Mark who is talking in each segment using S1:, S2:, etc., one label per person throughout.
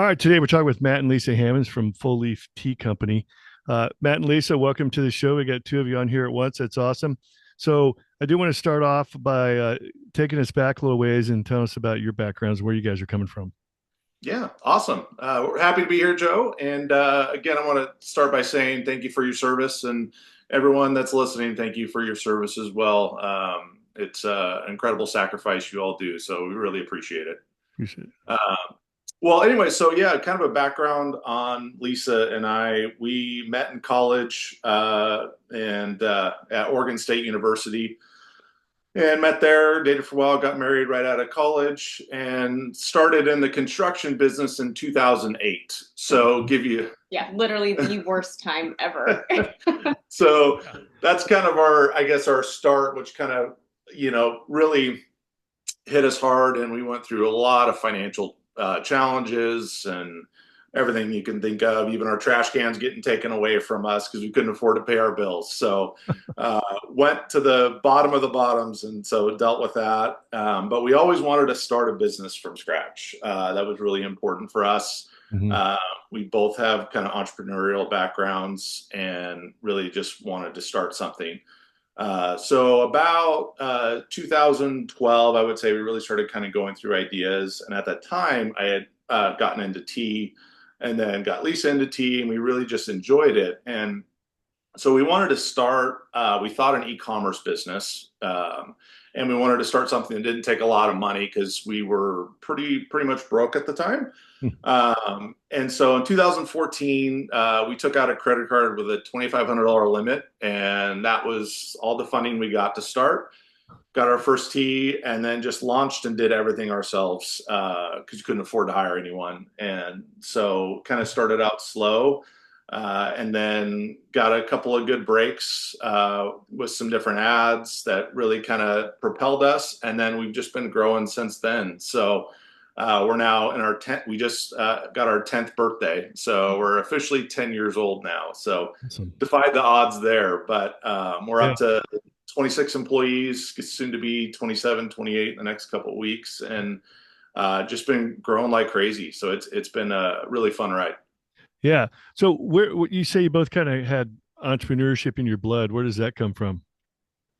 S1: All right, today we're talking with Matt and Lisa Hammonds from Full Leaf Tea Company. Matt and Lisa, welcome to the show. We got two of you on here at once. That's awesome. So I do want to start off by taking us back a little ways and telling us about your backgrounds, where you guys are coming from.
S2: Yeah, awesome. We're happy to be here, Joe. And again, I want to start by saying thank you for your service, and everyone that's listening, thank you for your service as well. It's an incredible sacrifice you all do, so we really appreciate it.
S1: Appreciate it.
S2: Uh, well, anyway, so yeah, kind of a background on Lisa and I. We met in college and at Oregon State University and met there, dated for a while, got married right out of college, and started in the construction business in 2008. So give you
S3: Yeah, literally the worst time ever.
S2: so that's kind of our, I guess, our start, which kind of, really hit us hard, and we went through a lot of financial challenges and everything you can think of, even our trash cans getting taken away from us because we couldn't afford to pay our bills. So went to the bottom of the bottoms, and so dealt with that. But we always wanted to start a business from scratch. That was really important for us.
S1: Mhm.
S2: We both have kind of entrepreneurial backgrounds and really just wanted to start something. So about 2012, I would say we really started kind of going through ideas. And at that time, I had gotten into tea and then got Lisa into tea, and we really just enjoyed it. And so we wanted to start, we thought an e-commerce business, and we wanted to start something that didn't take a lot of money because we were pretty much broke at the time. And so in 2014, we took out a credit card with a $2,500 limit, and that was all the funding we got to start. Got our first tea, and then just launched and did everything ourselves because you couldn't afford to hire anyone. And so kind of started out slow, and then got a couple of good breaks with some different ads that really kind of propelled us. And then we've just been growing since then. So we're now in our 10th, we just got our 10th birthday. So we're officially 10 years old now. So
S1: Awesome.
S2: defied the odds there, but we're
S1: Yeah.
S2: up to 26 employees, soon to be 27, 28 in the next couple of weeks, and just been growing like crazy. So it's been a really fun ride.
S1: Yeah. So you say you both kind of had entrepreneurship in your blood. Where does that come from?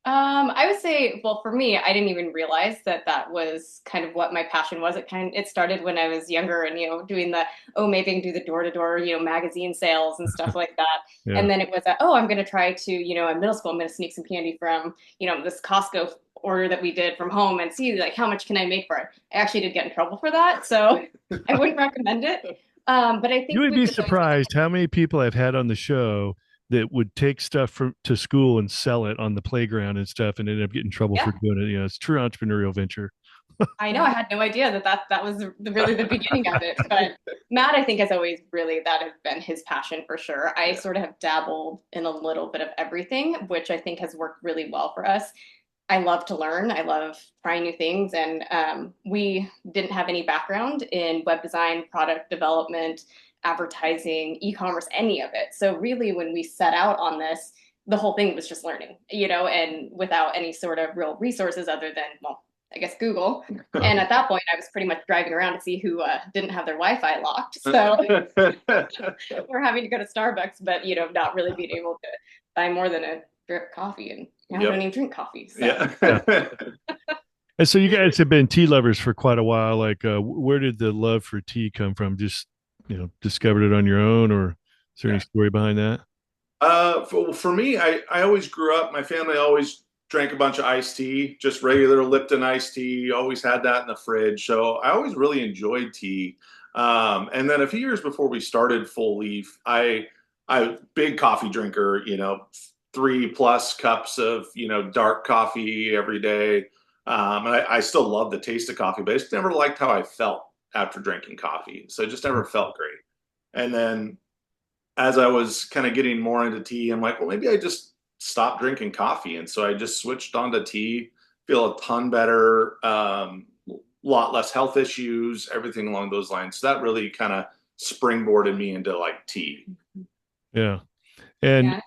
S3: I would say, well, for me, I didn't even realize that that was kind of what my passion was. It started when I was younger and, doing the, oh, maybe I can do the door-to-door, magazine sales and stuff like that.
S1: Yeah.
S3: And then it was, oh, I'm going to try to, in middle school, I'm going to sneak some candy from, this Costco order that we did from home and see like how much can I make for it. I actually did get in trouble for that, so I wouldn't recommend it. But I
S1: You
S3: think
S1: would
S3: we've
S1: be
S3: just always
S1: surprised how many people I've had on the show that would take stuff to school and sell it on the playground and stuff and end up getting in trouble for
S3: yeah.
S1: doing it. It's true entrepreneurial venture.
S3: I know I had no idea that was really the beginning of it. But Matt, I think, has always really that has been his passion for sure. I
S2: Yeah.
S3: sort of have dabbled in a little bit of everything, which I think has worked really well for us. I love to learn. I love trying new things, and we didn't have any background in web design, product development, advertising, e-commerce, any of it. So really, when we set out on this, the whole thing was just learning, and without any sort of real resources other than, well, I guess Google. And at that point, I was pretty much driving around to see who didn't have their Wi-Fi locked. So we're having to go to Starbucks, but not really being able to buy more than a drip coffee. And now I don't
S2: Yep.
S3: even drink coffee. So
S2: Yeah.
S1: And so you guys have been tea lovers for quite a while. Like, where did the love for tea come from? Just, discovered it on your own, or is there any
S2: Yeah.
S1: story behind that?
S2: For me, I always grew up, my family always drank a bunch of iced tea, just regular Lipton iced tea, always had that in the fridge. So I always really enjoyed tea. And then a few years before we started Full Leaf, I big coffee drinker, 3+ cups of, dark coffee every day. And I still love the taste of coffee, but I just never liked how I felt after drinking coffee. So it just never felt great. And then as I was kind of getting more into tea, I'm like, well, maybe I just stopped drinking coffee. And so I just switched on to tea, feel a ton better, lot less health issues, everything along those lines. So that really kind of springboarded me into like tea.
S1: Yeah. And
S3: yeah.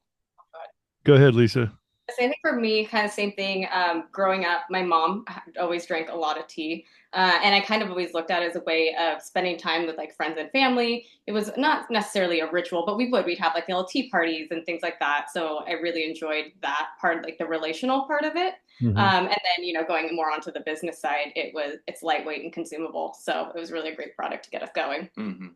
S1: go ahead, Lisa.
S3: So I think for me, kind of same thing. Growing up, my mom always drank a lot of tea. And I kind of always looked at it as a way of spending time with like friends and family. It was not necessarily a ritual, but we'd have like little tea parties and things like that. So I really enjoyed that part, like the relational part of it.
S1: Hmm.
S3: And then, going more onto the business side, it's lightweight and consumable. So it was really a great product to get us going.
S2: Hmm.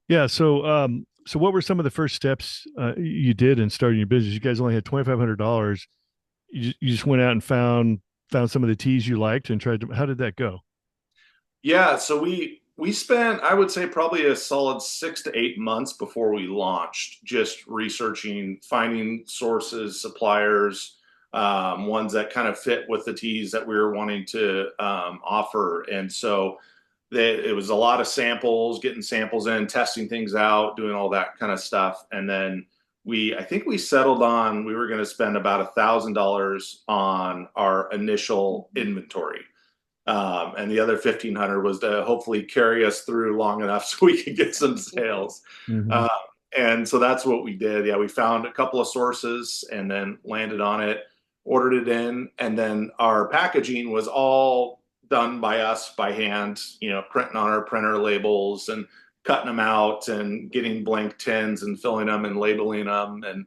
S1: Yeah. So what were some of the first steps you did in starting your business? You guys only had $2,500. You just went out and found some of the teas you liked and tried to. How did that go?
S2: Yeah, so we spent, I would say, probably a solid 6 to 8 months before we launched, just researching, finding sources, suppliers, ones that kind of fit with the teas that we were wanting to offer. And so it was a lot of samples, getting samples in, testing things out, doing all that kind of stuff. And then I think we settled on, we were going to spend about $1,000 on our initial inventory. And the other 1,500 was to hopefully carry us through long enough so we could get some sales.
S1: Hmm.
S2: Uh, and so that's what we did. Yeah, we found a couple of sources and then landed on it, ordered it in, and then our packaging was all done by us by hand, printing on our printer labels and cutting them out and getting blank tins and filling them and labeling them. And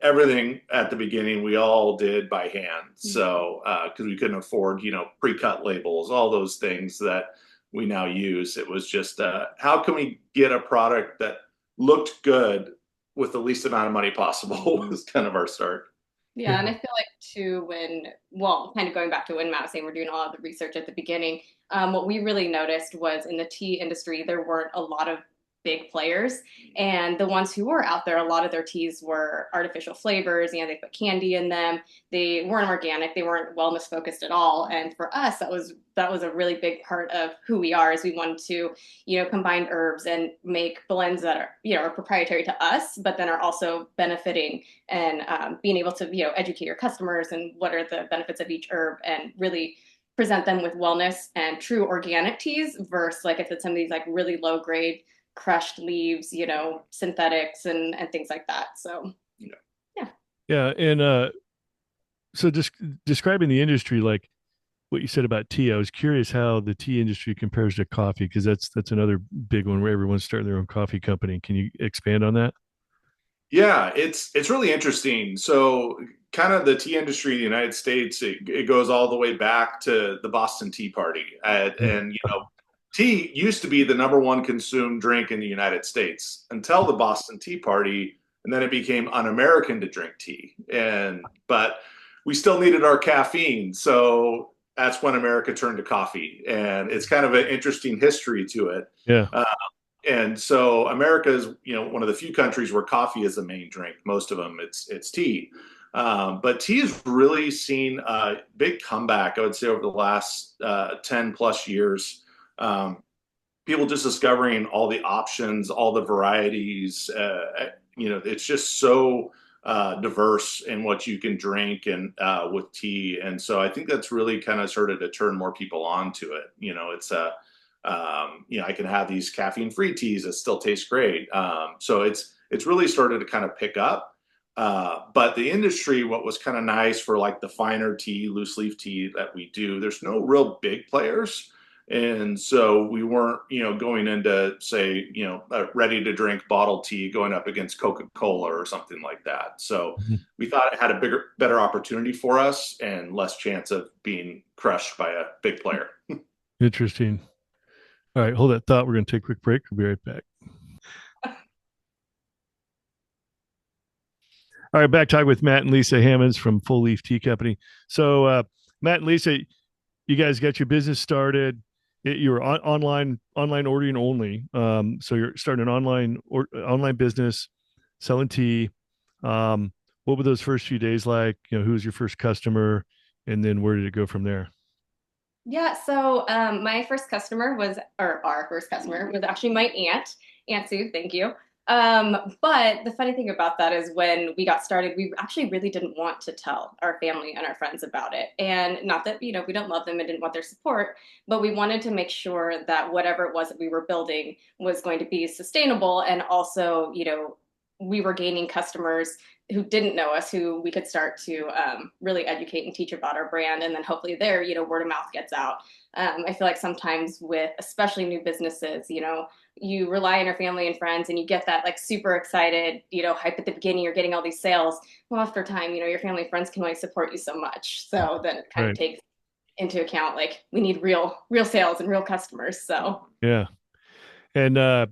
S2: everything at the beginning we all did by hand, so because we couldn't afford pre-cut labels, all those things that we now use. It was just how can we get a product that looked good with the least amount of money possible was kind of our start.
S3: Yeah, and
S1: Yeah.
S3: I feel like too well, kind of going back to when Matt was saying we're doing all of the research at the beginning, what we really noticed was in the tea industry, there weren't a lot of big players. And the ones who were out there, a lot of their teas were artificial flavors, they put candy in them. They weren't organic, they weren't wellness focused at all. And for us, that was a really big part of who we are, is we wanted to, combine herbs and make blends that are proprietary to us, but then are also benefiting and being able to educate your customers and what are the benefits of each herb and really present them with wellness and true organic teas versus like if it's some of these like really low grade crushed leaves, synthetics and things like that. So
S2: Yeah.
S3: yeah.
S1: Yeah. And so just describing the industry, like what you said about tea, I was curious how the tea industry compares to coffee, because that's another big one where everyone's starting their own coffee company. Can you expand on that?
S2: Yeah, it's really interesting. So, kind of the tea industry in the United States, it goes all the way back to the Boston Tea Party, and tea used to be the number one consumed drink in the United States until the Boston Tea Party, and then it became un-American to drink tea. But we still needed our caffeine, so that's when America turned to coffee, and it's kind of an interesting history to it.
S1: Yeah.
S2: Uh, and so America is, one of the few countries where coffee is the main drink. Most of them, it's tea. But tea has really seen a big comeback, I would say, over the last 10 plus years. People just discovering all the options, all the varieties. It's just so diverse in what you can drink and with tea. And so I think that's really kind of started to turn more people on to it. It's a I can have these caffeine-free teas that still taste great. So it's really started to kind of pick up. But the industry, what was kind of nice for like the finer tea, loose leaf tea that we do, there's no real big players. And so we weren't, going into say, ready to drink bottled tea going up against Coca-Cola or something like that. So
S1: Mhm.
S2: we thought it had a better opportunity for us and less chance of being crushed by a big player.
S1: Interesting. All right, hold that thought. We're going to take a quick break. We'll be right back. All right, back talking with Matt and Lisa Hammonds from Full Leaf Tea Company. So, Matt and Lisa, you guys got your business started. You were online ordering only. So you're starting an online business, selling tea. What were those first few days like? Who was your first customer, and then where did it go from there?
S3: Yeah, so my first customer was, or our first customer was actually my Aunt Sue, thank you. But the funny thing about that is when we got started, we actually really didn't want to tell our family and our friends about it. And not that, we don't love them and didn't want their support, but we wanted to make sure that whatever it was that we were building was going to be sustainable and also, we were gaining customers who didn't know us, who we could start to really educate and teach about our brand. And then hopefully there, word of mouth gets out. I feel like sometimes with especially new businesses, you rely on your family and friends and you get that like super excited, hype at the beginning, you're getting all these sales. Well, after time, your family and friends can only support you so much. So then it kind of
S1: Right.
S3: takes into account like we need real sales and real customers. So
S1: Yeah. And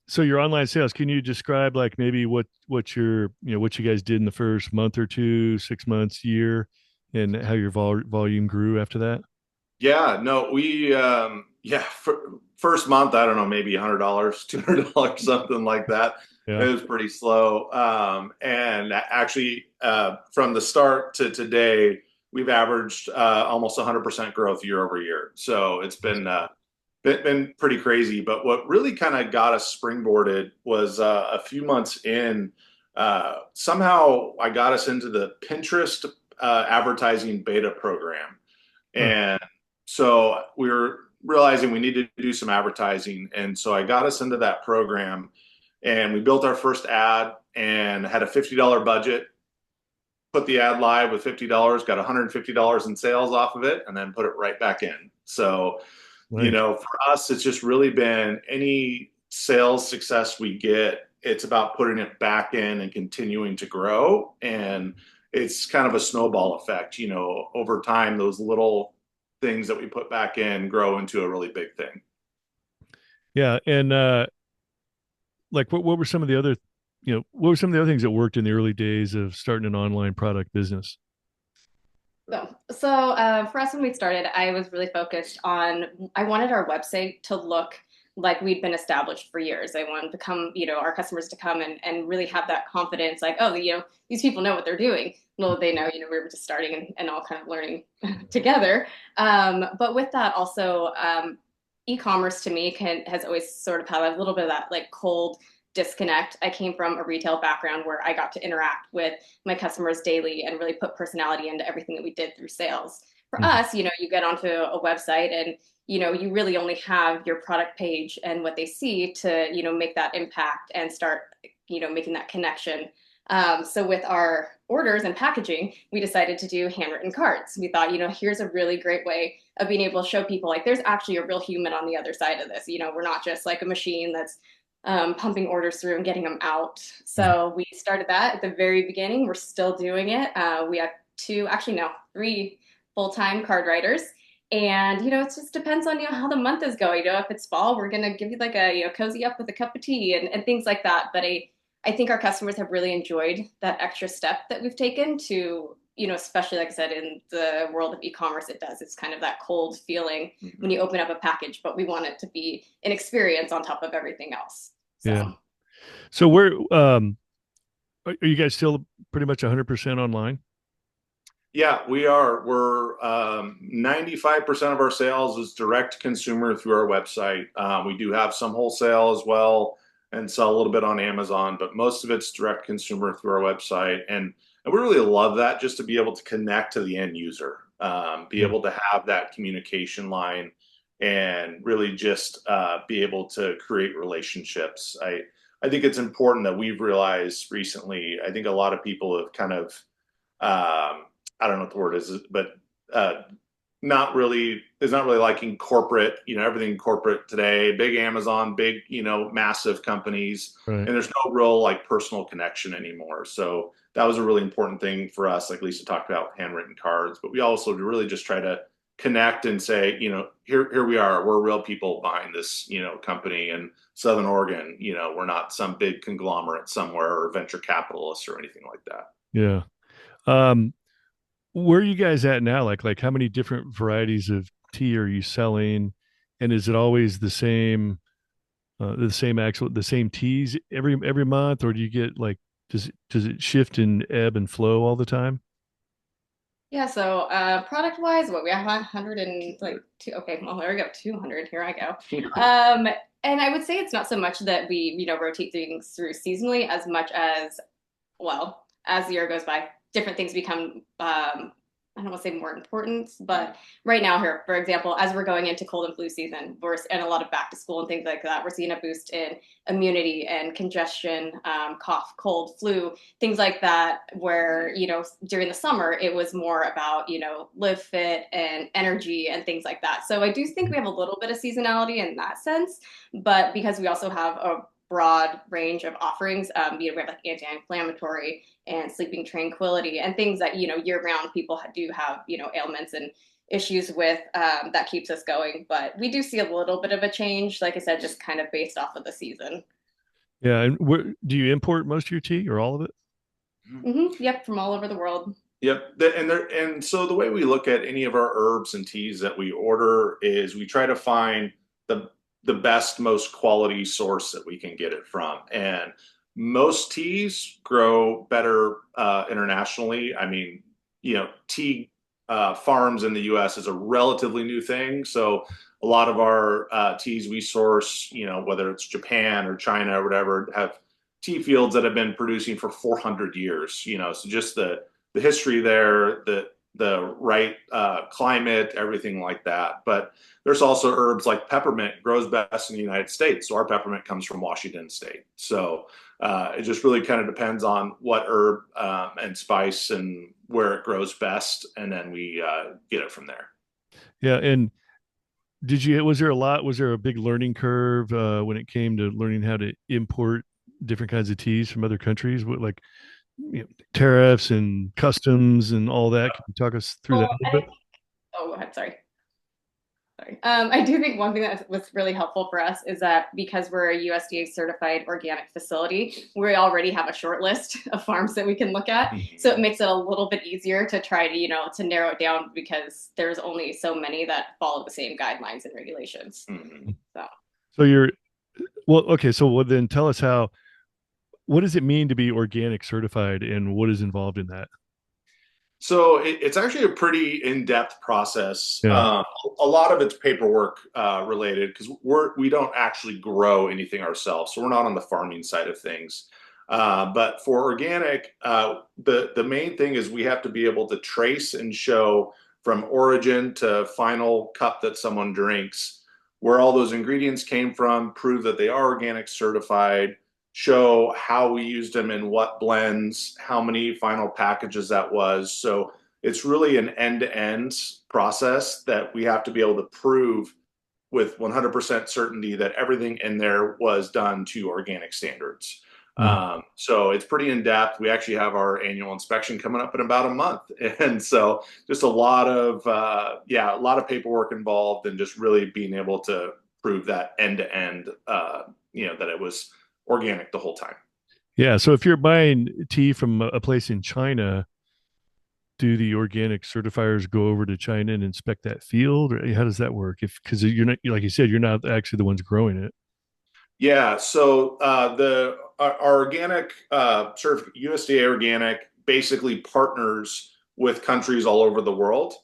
S1: so your online sales, can you describe like maybe what your, what you guys did in the first month or two, 6 months, year, and how your volume grew after that?
S2: Yeah, no, first month, I don't know, maybe $100, $200, something like that. It
S1: Yeah.
S2: was pretty slow. And actually, from the start to today, we've averaged almost 100% growth year over year. So it's been pretty crazy. But what really kind of got us springboarded was a few months in. Somehow I got us into the Pinterest advertising beta program.
S1: Huh.
S2: And so we were realizing we needed to do some advertising. And so I got us into that program and we built our first ad and had a $50 budget, put the ad live with $50, got $150 in sales off of it, and then put it right back in. So,
S1: Nice.
S2: for us, it's just really been any sales success we get, it's about putting it back in and continuing to grow. And it's kind of a snowball effect, over time, those little things that we put back in grow into a really big thing.
S1: Yeah. And like what were some of the other, what were some of the other things that worked in the early days of starting an online product business?
S3: So for us, when we started, I was really focused on, I wanted our website to look like we'd been established for years. I wanted to come, our customers to come and really have that confidence, like, oh, these people know what they're doing. Well, they know, we were just starting and all kind of learning together. But with that also, e-commerce to me has always sort of had a little bit of that like cold disconnect. I came from a retail background where I got to interact with my customers daily and really put personality into everything that we did through sales. For
S1: Mhm.
S3: us, you get onto a website and you really only have your product page and what they see to, make that impact and start, making that connection. So with our orders and packaging, we decided to do handwritten cards. We thought, here's a really great way of being able to show people like there's actually a real human on the other side of this. We're not just like a machine that's pumping orders through and getting them out. So we started that at the very beginning. We're still doing it. We have three full-time card writers. And, it just depends on, how the month is going. If it's fall, we're going to give you like a, cozy up with a cup of tea and things like that. But I think our customers have really enjoyed that extra step that we've taken to, especially like I said, in the world of e-commerce, it's kind of that cold feeling when you open up a package, but we want it to be an experience on top of everything else.
S1: Yeah.
S3: So
S1: So are you guys still pretty much 100% online?
S2: Yeah, we are. We're 95% of our sales is direct consumer through our website. We do have some wholesale as well and sell a little bit on Amazon, but most of it's direct consumer through our website. And we really love that just to be able to connect to the end user, be
S1: Yeah.
S2: able to have that communication line and really just be able to create relationships. I think it's important that we've realized recently, I think a lot of people have kind of I don't know what the word is, but uh, is not really liking corporate, everything corporate today, big Amazon, big, massive companies,
S1: Right.
S2: and there's no real like personal connection anymore. So that was a really important thing for us. Like Lisa talked about handwritten cards, but we also really just try to connect and say, here we are, we're real people behind this, company in Southern Oregon. We're not some big conglomerate somewhere or venture capitalists or anything like that.
S1: Yeah. Um, where are you guys at now? Like how many different varieties of tea are you selling? And is it always the same teas every month, or do you get like does it shift and ebb and flow all the time?
S3: yeah, so product wise, what we have 100 and like two. Okay, well there we go, 200. Here I go. And I would say it's not so much that we rotate things through seasonally as much as, well, as the year goes by, different things become, I don't don't want to say more importance, but right now here, for example, as we're going into cold and flu season, we're and a lot of back to school and things like that, we're seeing a boost in immunity and congestion, cough, cold, flu, things like that, where, during the summer, it was more about, live fit and energy and things like that. So I do think we have a little bit of seasonality in that sense, but because we also have a broad range of offerings. We have like anti-inflammatory and sleeping tranquility and things that, year round people do have, ailments and issues with, that keeps us going. But we do see a little bit of a change, like I said, just kind of based off of the season.
S1: Yeah. And do you import most of your tea or all of it?
S3: Yep, from all over the world.
S2: Yep. And so the way we look at any of our herbs and teas that we order is we try to find the best, most quality source that we can get it from. And most teas grow better internationally. I mean, tea farms in the US is a relatively new thing. So a lot of our teas we source, whether it's Japan or China or whatever, have tea fields that have been producing for 400 years. So just the history there, the right climate, everything like that. But there's also herbs like peppermint grows best in the United States. So our peppermint comes from Washington State. So it just really kind of depends on what herb and spice and where it grows best, and then we get it from there.
S1: Yeah. And was there a big learning curve when it came to learning how to import different kinds of teas from other countries? Like, tariffs and customs and all that. Can you talk us through that
S3: Well,
S1: a little
S3: and I
S1: bit?
S3: think, oh, go ahead, sorry. Sorry. I do think one thing that was really helpful for us is that because we're a USDA certified organic facility, we already have a short list of farms that we can look at. So it makes it a little bit easier to try to, to narrow it down because there's only so many that follow the same guidelines and regulations. So,
S1: So okay. Then tell us what does it mean to be organic certified and what is involved in that?
S2: So it's actually a pretty in-depth process.
S1: Yeah.
S2: A lot of it's paperwork related because we don't actually grow anything ourselves, so we're not on the farming side of things. But for organic, the main thing is we have to be able to trace and show from origin to final cup that someone drinks where all those ingredients came from, prove that they are organic certified, show how we used them in what blends, how many final packages that was. So it's really an end-to-end process that we have to be able to prove with 100% certainty that everything in there was done to organic standards. So it's pretty in depth. We actually have our annual inspection coming up in about a month. And so just a lot of paperwork involved and just really being able to prove that end to end, that it was organic the whole time.
S1: Yeah. So if you're buying tea from a place in China, do the organic certifiers go over to China and inspect that field, or how does that work? Because you're not, like you said, you're not actually the ones growing it.
S2: Yeah, so our organic USDA organic basically partners with countries all over the world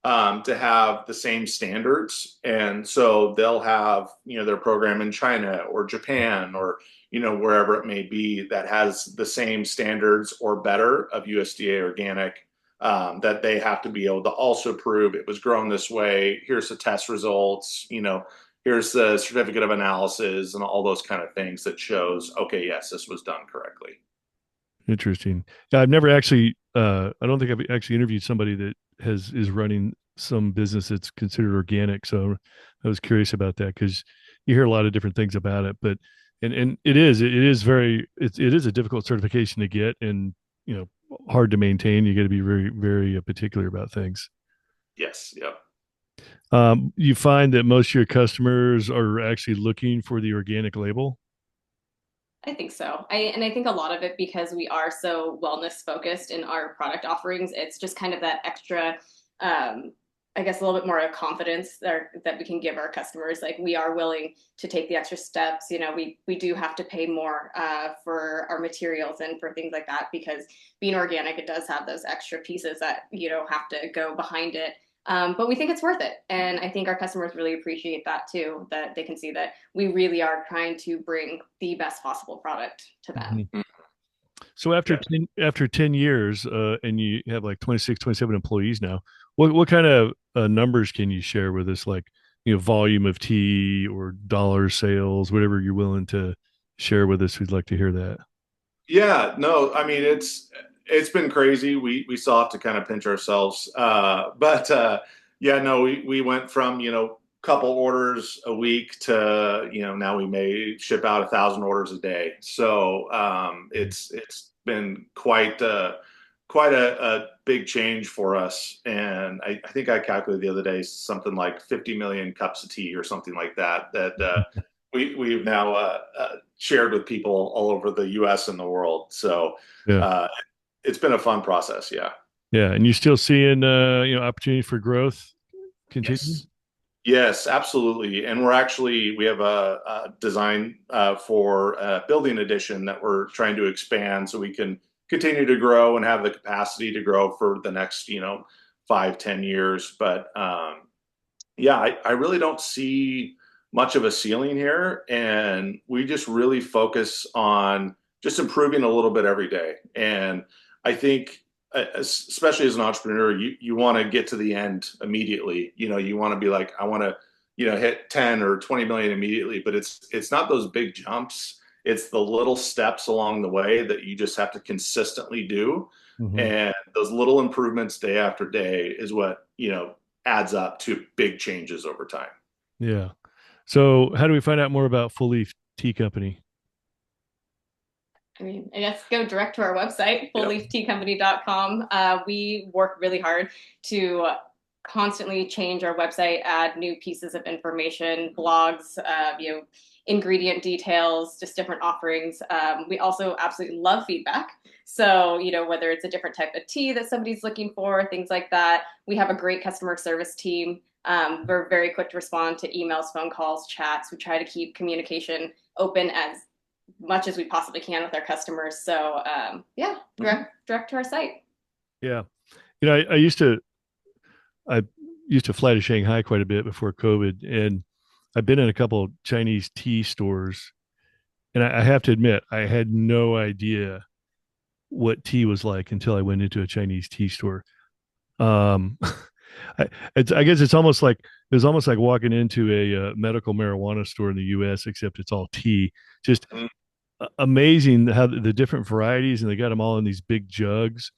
S2: to have the same standards, and so they'll have their program in China or Japan or wherever it may be that has the same standards or better of USDA organic, that they have to be able to also prove it was grown this way. Here's the test results, here's the certificate of analysis and all those kind of things that shows, okay, yes, this was done correctly.
S1: Interesting. Yeah, I've never actually, I don't think I've actually interviewed somebody that is running some business that's considered organic. So I was curious about that because you hear a lot of different things about it, but and it is it is a difficult certification to get and hard to maintain. You got to be very very particular about things.
S2: Yes, yep.
S1: You find that most of your customers are actually looking for the organic label.
S3: I think so. And I think a lot of it because we are so wellness focused in our product offerings, it's just kind of that extra, I guess, a little bit more of confidence that we can give our customers. Like we are willing to take the extra steps. We do have to pay more for our materials and for things like that because being organic, it does have those extra pieces that have to go behind it. But we think it's worth it. And I think our customers really appreciate that too, that they can see that we really are trying to bring the best possible product to them.
S1: Mm-hmm. So
S2: Yeah.
S1: after 10 years, and you have like 26, 27 employees now, what kind of numbers can you share with us? Like, volume of tea or dollar sales, whatever you're willing to share with us. We'd like to hear that.
S2: Yeah, no, I mean it's been crazy. We still have to kind of pinch ourselves. But yeah, no, we went from, couple orders a week to, now we may ship out 1,000 orders a day. So it's been quite a big change for us. And I think I calculated the other day something like 50 million cups of tea or something like that we've now shared with people all over the U.S. and the world. So
S1: Yeah.
S2: uh, it's been a fun process. Yeah.
S1: Yeah. And you still seeing, opportunity for growth continue?
S2: Yes. Yes, absolutely. And we have a design for a building edition that we're trying to expand so we can continue to grow and have the capacity to grow for the next, 5, 10 years. But yeah, I really don't see much of a ceiling here. And we just really focus on just improving a little bit every day. And I think, especially as an entrepreneur, you want to get to the end immediately. You want to be like, I want to, hit 10 or 20 million immediately, but it's not those big jumps. It's the little steps along the way that you just have to consistently do.
S1: Hmm.
S2: And those little improvements day after day is what, adds up to big changes over time.
S1: Yeah. So how do we find out more about Full Leaf Tea Company?
S3: I mean, I guess go direct to our website,
S2: Yep.
S3: fullleafteacompany.com. We work really hard to constantly change our website, add new pieces of information, blogs, ingredient details, just different offerings. We also absolutely love feedback. So, whether it's a different type of tea that somebody's looking for, things like that. We have a great customer service team. We're very quick to respond to emails, phone calls, chats. We try to keep communication open as much as we possibly can with our customers. So yeah, direct to our site.
S1: Yeah. I used to fly to Shanghai quite a bit before COVID, and I've been in a couple of Chinese tea stores, and I have to admit, I had no idea what tea was like until I went into a Chinese tea store. Um, I guess it was almost like walking into a medical marijuana store in the U.S., except it's all tea. Just
S2: Mhm.
S1: amazing how the different varieties, and they got them all in these big jugs,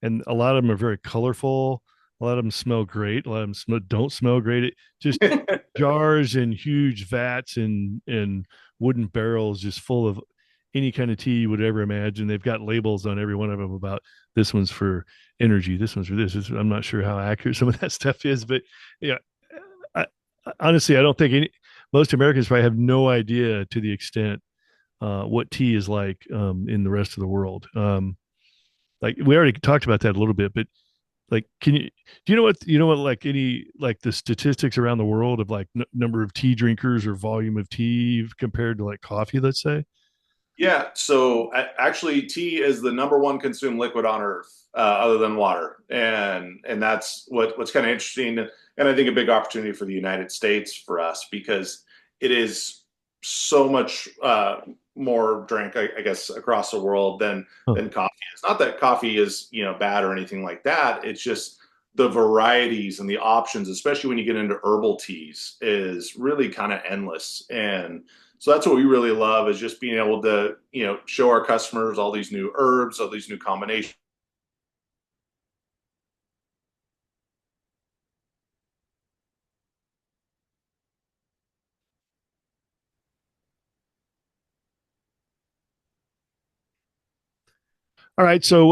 S1: and a lot of them are very colorful. A lot of them smell great. A lot of them don't smell great. Just jars and huge vats and wooden barrels just full of any kind of tea you would ever imagine. They've got labels on every one of them about this one's for energy, this one's for this. I'm not sure how accurate some of that stuff is, but yeah, I, honestly, I don't think most Americans probably have no idea to the extent what tea is like in the rest of the world. Like we already talked about that a little bit, but like, do you know what, like any, like the statistics around the world of like number of tea drinkers or volume of tea compared to like coffee, let's say?
S2: Yeah, so actually, tea is the number one consumed liquid on Earth, other than water, and that's what's kind of interesting, and I think a big opportunity for the United States for us because it is so much more drank, I guess, across the world
S1: Huh.
S2: than coffee is. Not that coffee is bad or anything like that. It's just the varieties and the options, especially when you get into herbal teas, is really kind of endless and. So that's what we really love is just being able to, show our customers all these new herbs, all these new combinations.
S1: All right, so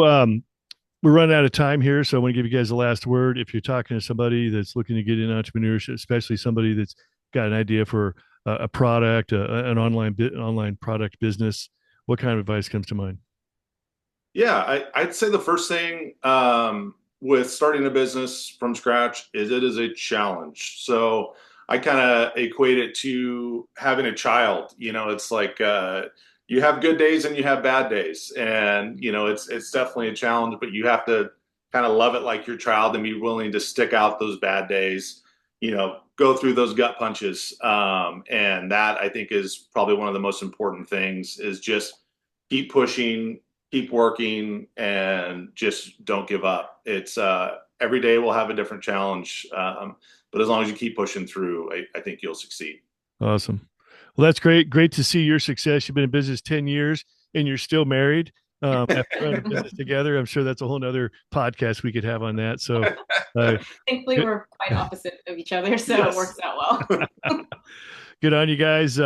S1: we're running out of time here, so I want to give you guys the last word. If you're talking to somebody that's looking to get in entrepreneurship, especially somebody that's got an idea for a product, an online product business, what kind of advice comes to mind?
S2: Yeah, I'd say the first thing with starting a business from scratch is it is a challenge. So I kind of equate it to having a child. It's like you have good days and you have bad days, and it's definitely a challenge. But you have to kind of love it like your child and be willing to stick out those bad days. Go through those gut punches, and that I think is probably one of the most important things. Is just keep pushing keep working, and just don't give up. It's every day we'll have a different challenge, but as long as you keep pushing through, I think you'll succeed.
S1: Awesome. Well, that's great. Great to see your success. You've been in business 10 years and you're still married. After running a business together, I'm sure that's a whole nother podcast we could have on that. So,
S3: thankfully, we're quite opposite of each other, so yes. It works out well.
S1: Good on you guys.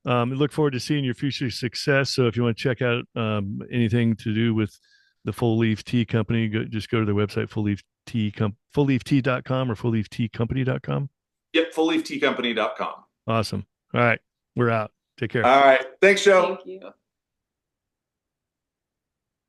S1: Look forward to seeing your future success. So, if you want to check out anything to do with the Full Leaf Tea Company, just go to their website, fullleaftea.com or fullleafteacompany.com.
S2: Yep, fullleafteacompany.com.
S1: Awesome. All right, we're out. Take care.
S2: All right. Thanks, Joe.
S3: Thank you.